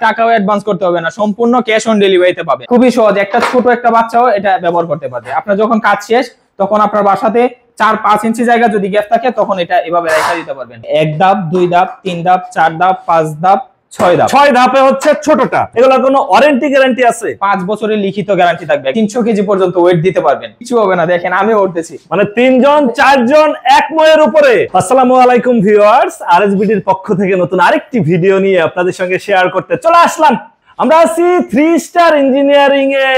টাকাও অ্যাডভান্স করতে হবে না, সম্পূর্ণ ক্যাশ অন ডেলিভারিতে পাবে। খুবই সহজ, একটা ছোট একটা বাচ্চাও এটা ব্যবহার করতে পারবে। আপনার যখন কাজ শেষ তখন আপনার বাসাতে 4-5 ইঞ্চি জায়গা যদি গ্যাপ থাকে তখন এটা এভাবে রেখে দিতে পারবেন। 1 ধাপ, 2 ধাপ, 3 ধাপ, 4 ধাপ, 5 ধাপ, 6 ধাপ। 6 ধাপে হচ্ছে ছোটটা। এগুলা কোনো ওয়ারেন্টি গ্যারান্টি আছে? 5 বছরের লিখিত গ্যারান্টি থাকবে। 300 কেজি পর্যন্ত ওয়েট দিতে পারবেন, কিছু হবে না। দেখেন আমি উঠতেছি, মানে 3 জন 4 জন এক ময়ের উপরে। আসসালামু আলাইকুম ভিউয়ার্স, আরএসবিডির পক্ষ থেকে নতুন আরেকটি ভিডিও নিয়ে আপনাদের সঙ্গে শেয়ার করতে চলে আসলাম। আমরা আছি 3 স্টার ইঞ্জিনিয়ারিং এ,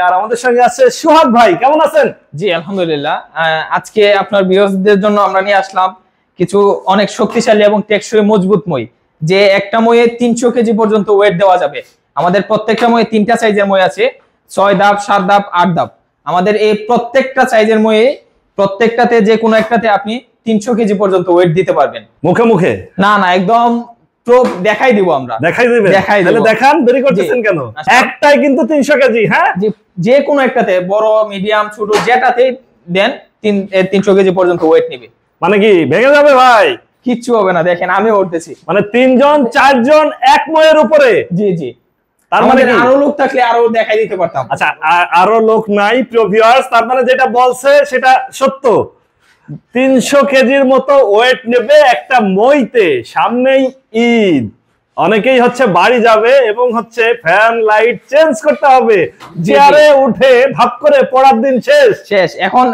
আর আমাদের সঙ্গে আছে সুহাগ ভাই। কেমন আছেন? জি আলহামদুলিল্লাহ। আজকে আপনার ভিউয়ার্সদের জন্য আমরা নিয়ে আসলাম কিছু অনেক শক্তিশালী এবং টেকসই মজবুত মই, যে একটা মইয়ে 300 কেজি পর্যন্ত ওয়েট দেওয়া যাবে। আমাদের প্রত্যেকটা মইয়ে 3টা সাইজের মই আছে, 6 ধাপ, 7 ধাপ, 8 ধাপ। আমাদের এই প্রত্যেকটা সাইজের মইয়ে প্রত্যেকটাতে যে কোনো একটাতে আপনি 300 কেজি পর্যন্ত ওয়েট দিতে পারবেন। মুখে মুখে না না, একদম প্রুফ দেখাই দিব আমরা। দেখাই দিবেন? তাহলে দেখান, দেরি করতেছেন কেন? একটাই কিন্তু 300 কেজি। হ্যাঁ, যে কোনো একটাতে, বড় মিডিয়াম ছোট যেটাতে দেন 300 কেজি পর্যন্ত ওয়েট নেবে। মানে কি ভেঙে যাবে ভাই? কিচ্ছু হবে না। দেখেন আমি উঠতেছি, মানে 3 জন 4 জন এক ময়ের উপরে। জি জি। তার মানে আরো লোক থাকলে আরো দেখাই দিতে পারতাম। আচ্ছা, আরো লোক নাই প্রিয় ভিউয়ার্স, তার মানে যেটা বলছে সেটা সত্য। 300 কেজির মতো ওয়েট নেবে একটা মইতে। সামনেই ঈদ, অনেকেই হচ্ছে বাড়ি যাবে এবং হচ্ছে ফ্যান লাইট চেঞ্জ করতে হবে, চেয়ারে উঠে ভাব করে পড়ার দিন শেষ। এখন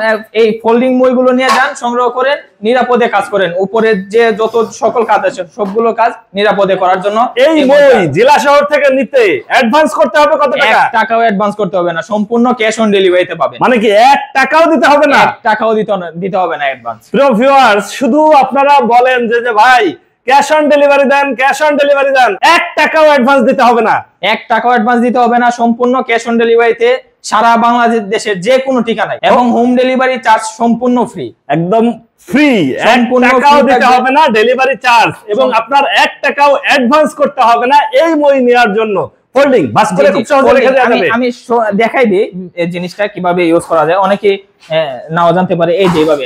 এই ফোল্ডিং মইগুলো নিয়ে যান, সংগ্রহ করেন, নিরাপদে কাজ করেন। উপরে যে যত সকল কাজ আছে সবগুলো কাজ নিরাপদে করার জন্য এই মই জেলা শহর থেকে নিতে অ্যাডভান্স করতে হবে কত টাকা? 1 টাকাও অ্যাডভান্স করতে হবে না, সম্পূর্ণ ক্যাশ অন ডেলিভারিতে পাবেন। মানে কি 1 টাকাও দিতে হবে না? 1 টাকাও দিতে হবে না অ্যাডভান্স। প্রিয় ভিউয়ার্স, শুধু আপনারা বলেন যে ভাই ক্যাশ অন ডেলিভারি দেন, ক্যাশ অন ডেলিভারি দেন, 1 টাকাও অ্যাডভান্স দিতে হবে না। 1 টাকাও অ্যাডভান্স দিতে হবে না, সম্পূর্ণ ক্যাশ অন ডেলিভারিতে সারা বাংলাদেশের যে কোনো ঠিকানায়, এবং হোম ডেলিভারি চার্জ সম্পূর্ণ ফ্রি, একদম ফ্রি। 1 টাকাও দিতে হবে না ডেলিভারি চার্জ, এবং আপনার 1 টাকাও অ্যাডভান্স করতে হবে না এই মই নেওয়ার জন্য। ফোল্ডিং বাস করে খুব সহজে রেখে দেওয়া যাবে। আমি দেখাই দিই এই জিনিসটা কিভাবে ইউজ করা যায়, অনেকে নাও জানতে পারে। এই যে এইভাবে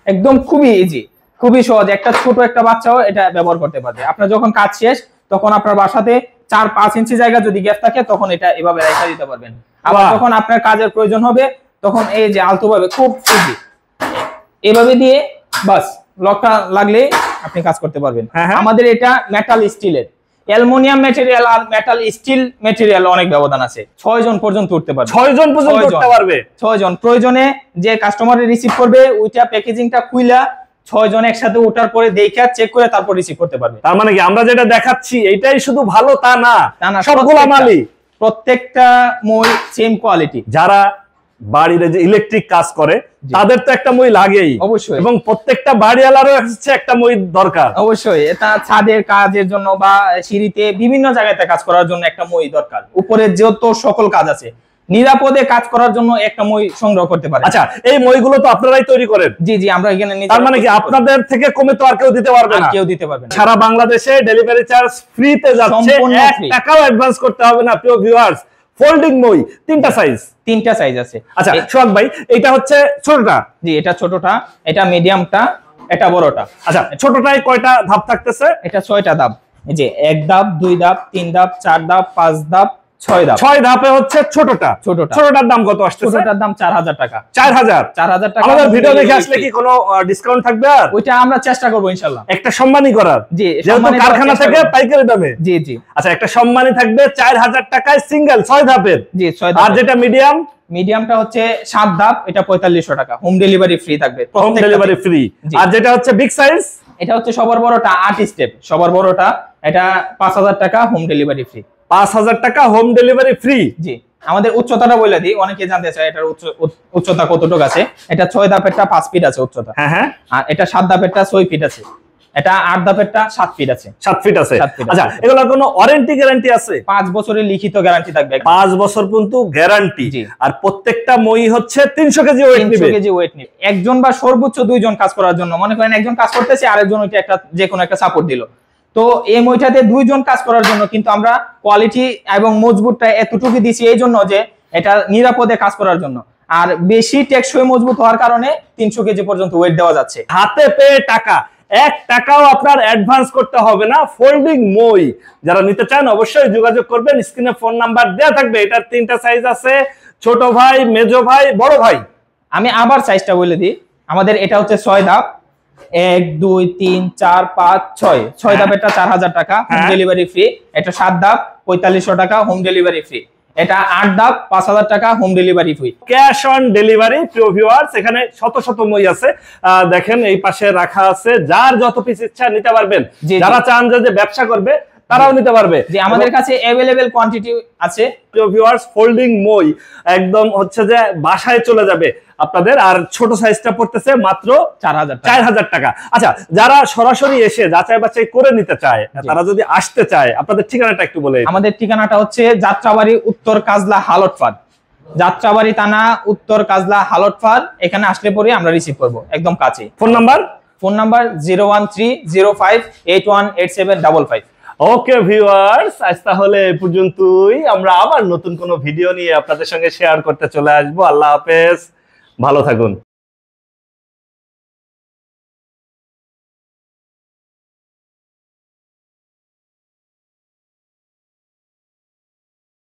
একদম খুবই ইজি, খুবই সহজ, একটা ছোট একটা বাচ্চাও এটা ব্যবহার করতে পারবে। আপনার যখন কাজ শেষ তখন আপনার বাসাতে 4-5 ইঞ্চি জায়গা যদি গ্যাপ থাকে তখন এটা এভাবে রেখে দিতে পারবেন। আবার যখন আপনার কাজের প্রয়োজন হবে তখন এই যে আলতো ভাবে খুব ইজি এভাবে দিয়ে বাস লকটা লাগলে আপনি কাজ করতে পারবেন। আমাদের এটা মেটাল স্টিলের, অ্যালুমিনিয়াম ম্যাটেরিয়াল আর মেটাল স্টিল ম্যাটেরিয়াল অনেক ব্যবধান আছে। 6 জন পর্যন্ত উঠতে পারবে। 6 জন পর্যন্ত উঠতে পারবে। 6 জন। প্রয়োজনে যে কাস্টমারে রিসিভ করবে ওইটা প্যাকেজিংটা খুইলা 6 জন একসাথে ওঠার পরে দেখা চেক করে তারপর রিসিভ করতে পারবে। তার মানে কি আমরা যেটা দেখাচ্ছি এটাই শুধু ভালো তা না, সবগুলা মালই প্রত্যেকটা মই সেম কোয়ালিটি। যারা বাড়িতে যে ইলেকট্রিক কাজ করে তাদের তো একটা মই লাগেই অবশ্যই, এবং প্রত্যেকটা বাড়িওয়ালারও হচ্ছে একটা মই দরকার অবশ্যই। এটা ছাদের কাজের জন্য বা সিঁড়িতে বিভিন্ন জায়গাতে কাজ করার জন্য একটা মই দরকার। উপরে যত সকল কাজ আছে নিরাপদে কাজ করার জন্য একটা মই সংগ্রহ করতে পারে। আচ্ছা, এই মইগুলো তো আপনারাই তৈরি করেন? জি জি, আমরা এখানে। তার মানে কি আপনাদের থেকে কমে তো আর কেউ দিতে পারবে না? কেউ দিতে পারবে না। সারা বাংলাদেশে ডেলিভারি চার্জ ফ্রিতে যাচ্ছে, 1 টাকাও অ্যাডভান্স করতে হবে না। প্রিয় ভিউয়ার্স, ফোল্ডিং মই 3টা সাইজ আছে। আচ্ছা সোহাগ ভাই, এটা হচ্ছে ছোটটা? জি, এটা ছোটটা, এটা মিডিয়ামটা, এটা বড়টা। আচ্ছা, ছোটটায় কয়টা ধাপ থাকতেছে? এটা 6টা ধাপ। এই যে 1 ধাপ, 2 ধাপ, 3 ধাপ, 4 ধাপ, 5 ধাপ, 6 ধাপ। 6 ধাপে হচ্ছে ছোটটার দাম কত আসছে? ছোটটার দাম 4000 টাকা। 4000 টাকা। আমাদের ভিডিও দেখে আসলে কি কোনো ডিসকাউন্ট থাকবে? আর ওইটা আমরা চেষ্টা করব ইনশাআল্লাহ, একটা সম্মানী করার। জি, যেহেতু কারখানা থেকে পাইকারি দামে। জি জি। আচ্ছা, একটা সম্মানী থাকবে 4000 টাকায় সিঙ্গেল 6 ধাপের। জি, 6 ধাপ। আর যেটা মিডিয়ামটা হচ্ছে 7 ধাপ, এটা 4500 টাকা। হোম ডেলিভারি ফ্রি থাকবে, হোম ডেলিভারি ফ্রি। আর যেটা হচ্ছে বিগ সাইজ, এটা হচ্ছে সবার বড়টা 8 স্টেপ, সবার বড়টা, এটা 5000 টাকা, হোম ডেলিভারি ফ্রি। 5000 টাকা হোম ডেলিভারি ফ্রি। জি। আমাদের উচ্চতাটা বলে দিই, অনেকে জানতে চায় এটার উচ্চতা কতটুকু আছে। এটা 6 ধাপেরটা 5 ফিট আছে উচ্চতা। হ্যাঁ। আর এটা 7 ধাপেরটা 6 ফিট আছে। এটা 8 ধাপেরটা 7 ফিট আছে। 7 ফিট আছে। আচ্ছা, এগুলা কোনো ওয়ারেন্টি গ্যারান্টি আছে? 5 বছরের লিখিত গ্যারান্টি থাকবে। 5 বছর পর্যন্ত গ্যারান্টি। আর প্রত্যেকটা মই হচ্ছে 300 কেজি ওয়েট নেবে। 300 কেজি ওয়েট নেবে। একজন বা সর্বোচ্চ 2 জন কাজ করার জন্য, মনে করেন একজন কাজ করতেছে আরেকজন ওইটা একটা যে কোনো একটা সাপোর্ট দিল, তো এই মইটাতে 2 জন কাজ করার জন্য। কিন্তু আমরা কোয়ালিটি এবং মজবুতটা এতটুকু দিছি এই জন্য যে এটা নিরাপদে কাজ করার জন্য, আর বেশি টেকসই মজবুত হওয়ার কারণে 300 কেজি পর্যন্ত ওয়েট দেওয়া যাচ্ছে। হাতে পেয়ে টাকা 1 টাকাও আপনার অ্যাডভান্স করতে হবে না। ফোল্ডিং মই যারা নিতে চান অবশ্যই যোগাযোগ করবেন, স্ক্রিনে ফোন নাম্বার দেওয়া থাকবে। এটার 3টা সাইজ আছে, ছোট ভাই, মেজো ভাই, বড় ভাই। আমি আবার সাইজটা বলে দিই, আমাদের এটা হচ্ছে 6 ধাপ, 1 2 3 4 5 6, 6 ধাপ, এটা 4000 টাকা হোম ডেলিভারি ফ্রি। এটা 7 ধাপ 4500 টাকা হোম ডেলিভারি ফ্রি। এটা 8 ধাপ 5000 টাকা home delivery free. Cash on delivery. প্রিয় ভিউয়ার্স, এখানে শত শত মই আছে, দেখেন এই পাশে রাখা আছে, যার যত পিস ইচ্ছা নিতে পারবেন। যারা চান যে ব্যবসা করবে তারাও নিতে পারবে, যে আমাদের কাছে अवेलेबल কোয়ান্টিটি আছে। প্রিয় ভিউয়ার্স, ফোল্ডিং মই একদম হচ্ছে যে বাসায় চলে যাবে আপনাদের। আর ছোট সাইজটা পড়তেছে মাত্র 4000 টাকা। আচ্ছা, যারা সরাসরি এসে যাচাই বাছাই করে নিতে চায়, তারা যদি আসতে চায়, আপনাদের ঠিকানাটা একটু বলে। আমাদের ঠিকানাটা হচ্ছে যাত্রাবাড়ি, উত্তর কাজলা, হালটফার। যাত্রাবাড়ি থানা, উত্তর কাজলা, হালটফার। এখানে আসলে পরে আমরা রিসিভ করব, একদম কাছে। Phone number 01305818755। ওকে ভিউয়ার্স, আজ তাহলে এই পর্যন্তই। আমরা আবার নতুন কোনো ভিডিও নিয়ে আপনাদের সঙ্গে শেয়ার করতে চলে আসবো। আল্লাহ হাফেজ, ভালো থাকুন।